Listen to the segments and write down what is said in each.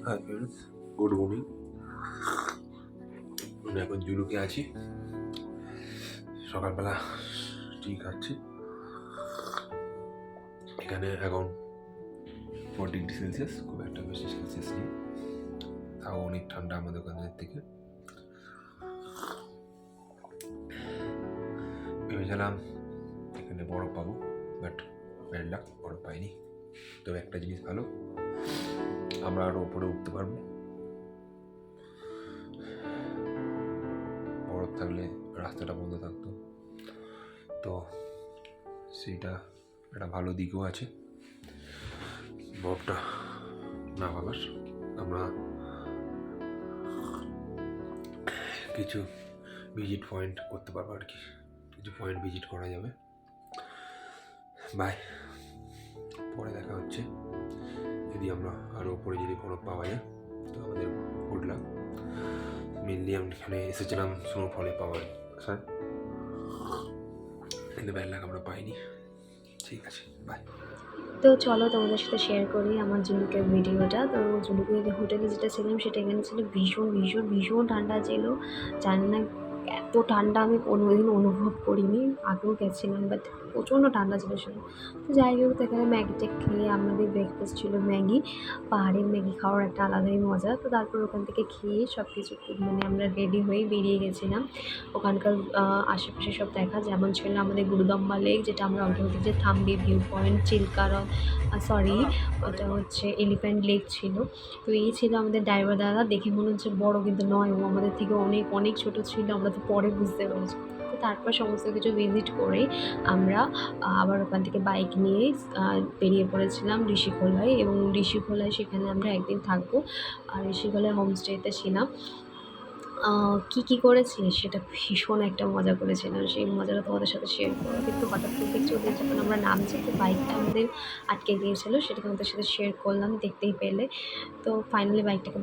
Hi friends, good morning. আমি এখন জুলুকে আছি, সকালবেলা টি খাচ্ছি। এখানে এখন 4 ডিগ্রি সেলসিয়াস, খুব একটা বেশি সেলসিয়াস নেই, তাও অনেক ঠান্ডা আমাদের ওখানের থেকে। ভেবেছিলাম এখানে বরফ পাবো, বাট ব্যাড লাক, বরফ পাইনি। তবে একটা জিনিস ভালো, আমরা আরও উপরে উঠতে পারবো। বরফ থাকলে রাস্তাটা বন্ধ থাকতো, তো সেইটা একটা ভালো দিকও আছে বরফটা না ভাবার। আমরা কিছু ভিজিট পয়েন্ট করতে পারবো আর কি, কিছু পয়েন্ট ভিজিট করা যাবে। বাই, পরে দেখা হচ্ছে। যদি আমরা আরও উপরে যদি বরফ পাওয়া যায় তো আমাদের গুড লাক। মেনলি আমি এখানে এসেছিলাম স্নোফলে পাওয়ার স্যার, কিন্তু ব্যাড লাক আমরা পাইনি। ঠিক আছে, বাই। তো চলো তোমাদের সাথে শেয়ার করি আমার জুলুকের ভিডিওটা। তো জুলুকের হোটেলে যেটা ছিলাম সেটা এখানে ছিল ভীষণ ভীষণ ভীষণ ঠান্ডা ছিল। জানি না এত ঠান্ডা আমি কোনোদিন অনুভব করিনি, আগেও গেছিলাম বাট প্রচণ্ড ঠান্ডা ছিল সেটা। তো যাই হোক, তো এখানে ম্যাগিটা খেয়ে আমাদের ব্রেকফাস্ট ছিল ম্যাগি। পাহাড়ের ম্যাগি খাওয়ার একটা আলাদাই মজা। তো তারপর ওখান থেকে খেয়ে সব কিছু মানে আমরা রেডি হয়ে বেরিয়ে গেছিলাম। ওখানকার আশেপাশে সব দেখা, যেমন ছিল আমাদের গুরুদম্বা লেক, যেটা আমরা অগ্রগতি যে থামবি ভিউ পয়েন্ট, চিল্কারা ওটা হচ্ছে এলিফ্যান্ট লেক ছিল। তো এই ছিল আমাদের ড্রাইভার দাদা, দেখে মনে হচ্ছে বড় কিন্তু নয়, ও আমাদের থেকে অনেক অনেক ছোটো ছিল, আমরা তো পরে বুঝতে পেরেছি। তো তারপর সমস্ত কিছু ভিজিট করে আমরা আবার ওখান থেকে বাইক নিয়ে বেরিয়ে পড়েছিলাম ঋষিখোলায়, এবং ঋষিখোলায় সেখানে আমরা একদিন থাকবো। আর ঋষিখোলায় হোমস্টেতে ছিলাম। কী করেছি সেটা ভীষণ একটা মজা করেছিলাম, সেই মজাটা তোমাদের সাথে শেয়ার করবো। কিন্তু হঠাৎ করে দেখছি ওদের যখন আমরা নামছি তো বাইকটা আমাদের আটকে গিয়েছিলো, সেটা তোমাদের সাথে শেয়ার করলাম, দেখতেই পেলে। তো ফাইনালি বাইকটাকে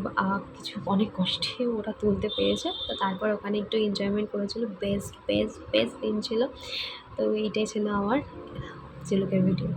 কিছু অনেক কষ্টে ওরা তুলতে পেরেছে। তো তারপর ওখানে একটু এনজয়মেন্ট করেছিল, বেস্ট বেস্ট বেস্ট দিন ছিল। তো এইটাই ছিল আমার জুলুকের ভিডিও।